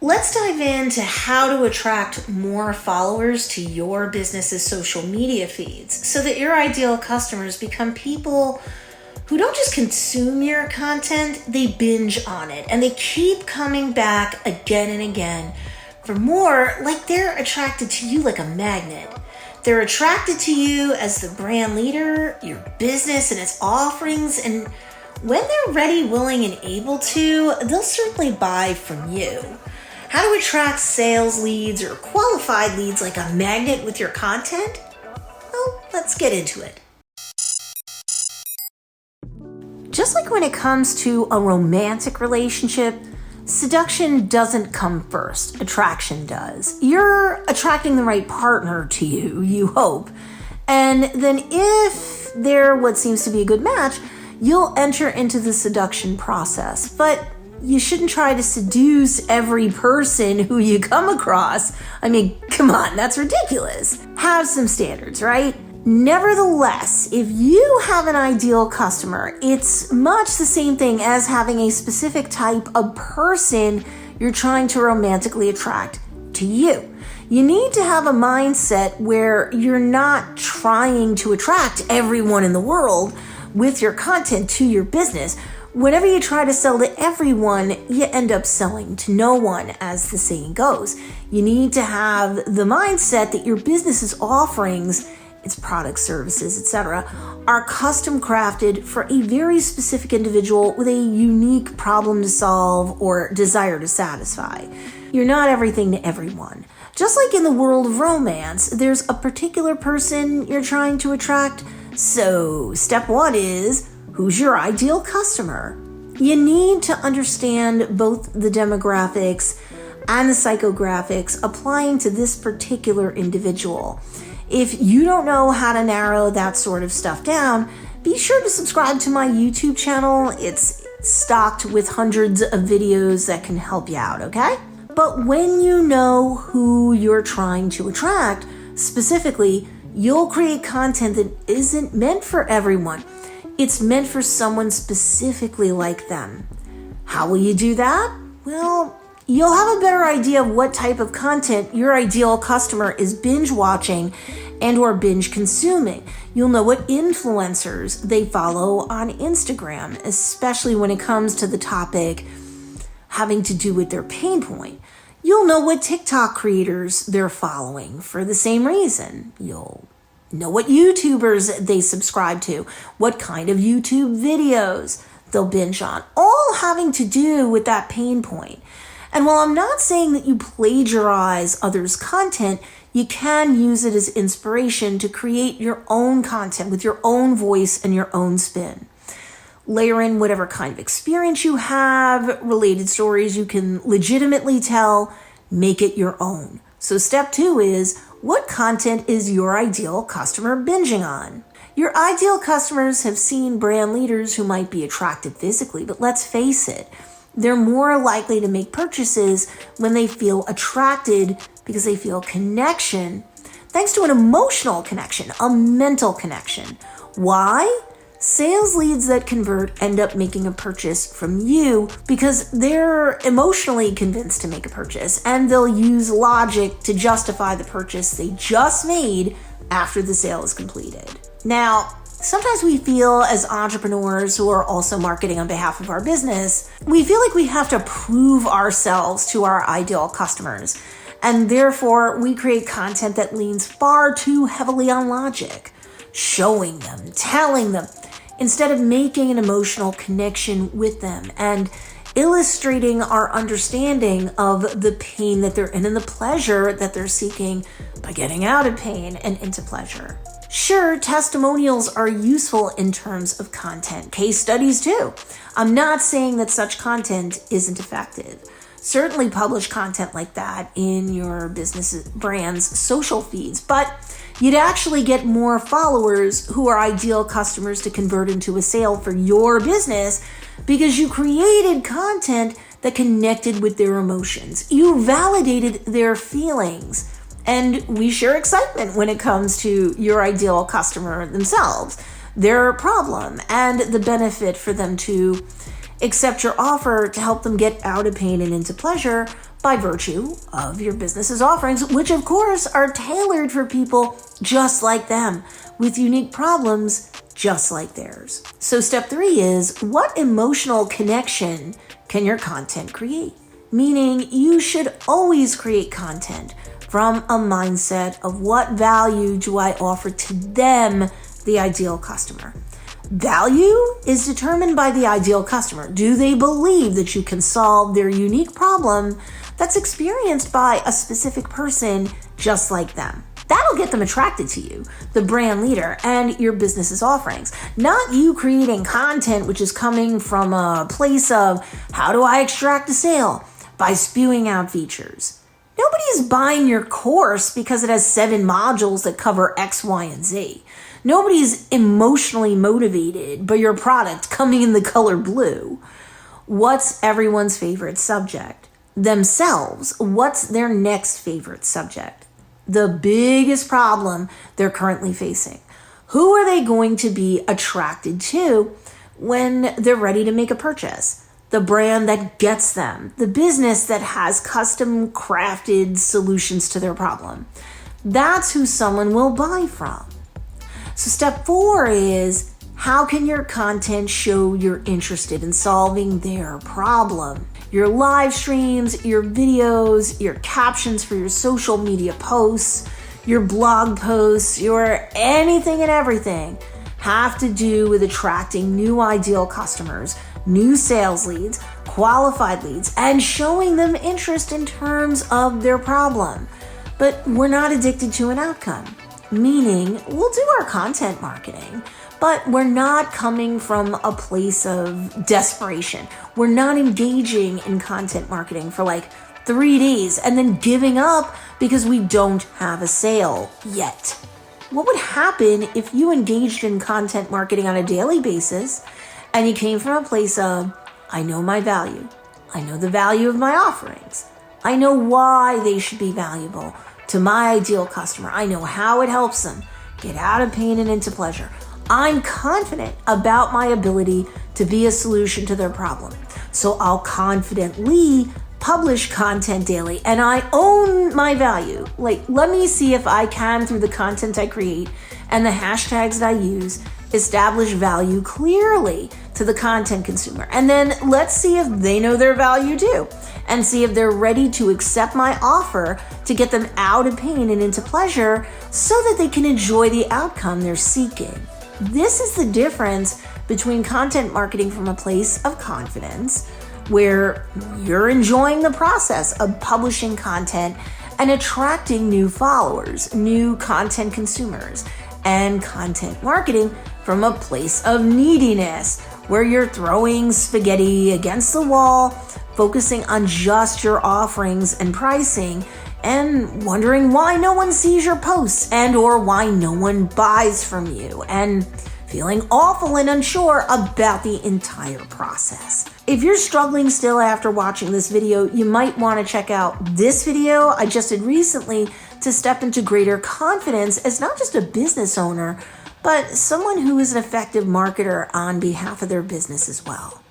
Let's dive into how to attract more followers to your business's social media feeds so that your ideal customers become people who don't just consume your content, they binge on it and they keep coming back again and again for more, like they're attracted to you like a magnet. They're attracted to you as the brand leader, your business and its offerings, and when they're ready, willing, and able to, they'll certainly buy from you. How to attract sales leads or qualified leads like a magnet with your content? Well, let's get into it. Just like when it comes to a romantic relationship, seduction doesn't come first, attraction does. You're attracting the right partner to you, you hope. And then if they're what seems to be a good match, you'll enter into the seduction process. But you shouldn't try to seduce every person who you come across. I mean, come on, that's ridiculous. Have some standards, right? Nevertheless, if you have an ideal customer, it's much the same thing as having a specific type of person you're trying to romantically attract to you. You need to have a mindset where you're not trying to attract everyone in the world with your content to your business. Whenever you try to sell to everyone, you end up selling to no one, as the saying goes. You need to have the mindset that your business's offerings, its products, services, etc., are custom crafted for a very specific individual with a unique problem to solve or desire to satisfy. You're not everything to everyone. Just like in the world of romance, there's a particular person you're trying to attract. So step one is, who's your ideal customer? You need to understand both the demographics and the psychographics applying to this particular individual. If you don't know how to narrow that sort of stuff down, be sure to subscribe to my YouTube channel. It's stocked with hundreds of videos that can help you out, okay? But when you know who you're trying to attract, specifically, you'll create content that isn't meant for everyone. It's meant for someone specifically like them. How will you do that? Well, you'll have a better idea of what type of content your ideal customer is binge watching and or binge consuming. You'll know what influencers they follow on Instagram, especially when it comes to the topic having to do with their pain point. You'll know what TikTok creators they're following for the same reason. You'll know what YouTubers they subscribe to, what kind of YouTube videos they'll binge on, all having to do with that pain point. And while I'm not saying that you plagiarize others' content, you can use it as inspiration to create your own content with your own voice and your own spin. Layer in whatever kind of experience you have, related stories you can legitimately tell, make it your own. So step two is, what content is your ideal customer binging on? Your ideal customers have seen brand leaders who might be attractive physically, but let's face it, they're more likely to make purchases when they feel attracted because they feel connection, thanks to an emotional connection, a mental connection. Why? Sales leads that convert end up making a purchase from you because they're emotionally convinced to make a purchase, and they'll use logic to justify the purchase they just made after the sale is completed. Now, sometimes we feel as entrepreneurs who are also marketing on behalf of our business, we feel like we have to prove ourselves to our ideal customers, and therefore we create content that leans far too heavily on logic, showing them, telling them, instead of making an emotional connection with them and illustrating our understanding of the pain that they're in and the pleasure that they're seeking by getting out of pain and into pleasure. Sure, testimonials are useful in terms of content, case studies too. I'm not saying that such content isn't effective. Certainly publish content like that in your business brand's social feeds, but you'd actually get more followers who are ideal customers to convert into a sale for your business because you created content that connected with their emotions. You validated their feelings. And we share excitement when it comes to your ideal customer themselves, their problem, and the benefit for them to accept your offer to help them get out of pain and into pleasure by virtue of your business's offerings, which of course are tailored for people just like them, with unique problems just like theirs. So step 3 is, what emotional connection can your content create? Meaning you should always create content from a mindset of what value do I offer to them, the ideal customer. Value is determined by the ideal customer. Do they believe that you can solve their unique problem that's experienced by a specific person just like them? That'll get them attracted to you, the brand leader, and your business's offerings. Not you creating content which is coming from a place of, how do I extract a sale? By spewing out features. Nobody's buying your course because it has 7 modules that cover X, Y, and Z. Nobody's emotionally motivated by your product coming in the color blue. What's everyone's favorite subject? Themselves. What's their next favorite subject? The biggest problem they're currently facing. Who are they going to be attracted to when they're ready to make a purchase? The brand that gets them, the business that has custom crafted solutions to their problem. That's who someone will buy from. So step 4 is, how can your content show you're interested in solving their problem? Your live streams, your videos, your captions for your social media posts, your blog posts, your anything and everything have to do with attracting new ideal customers, new sales leads, qualified leads, and showing them interest in terms of their problem. But we're not addicted to an outcome, meaning we'll do our content marketing, but we're not coming from a place of desperation. We're not engaging in content marketing for like 3 days and then giving up because we don't have a sale yet. What would happen if you engaged in content marketing on a daily basis and you came from a place of, I know my value. I know the value of my offerings. I know why they should be valuable to my ideal customer. I know how it helps them get out of pain and into pleasure. I'm confident about my ability to be a solution to their problem. So I'll confidently publish content daily, and I own my value. Like, let me see if I can, through the content I create and the hashtags that I use, establish value clearly to the content consumer. And then let's see if they know their value too, and see if they're ready to accept my offer to get them out of pain and into pleasure so that they can enjoy the outcome they're seeking. This is the difference between content marketing from a place of confidence, where you're enjoying the process of publishing content and attracting new followers, new content consumers, and content marketing from a place of neediness, where you're throwing spaghetti against the wall, focusing on just your offerings and pricing, and wondering why no one sees your posts and or why no one buys from you, and feeling awful and unsure about the entire process. If you're struggling still after watching this video, you might want to check out this video I just did recently to step into greater confidence as not just a business owner, but someone who is an effective marketer on behalf of their business as well.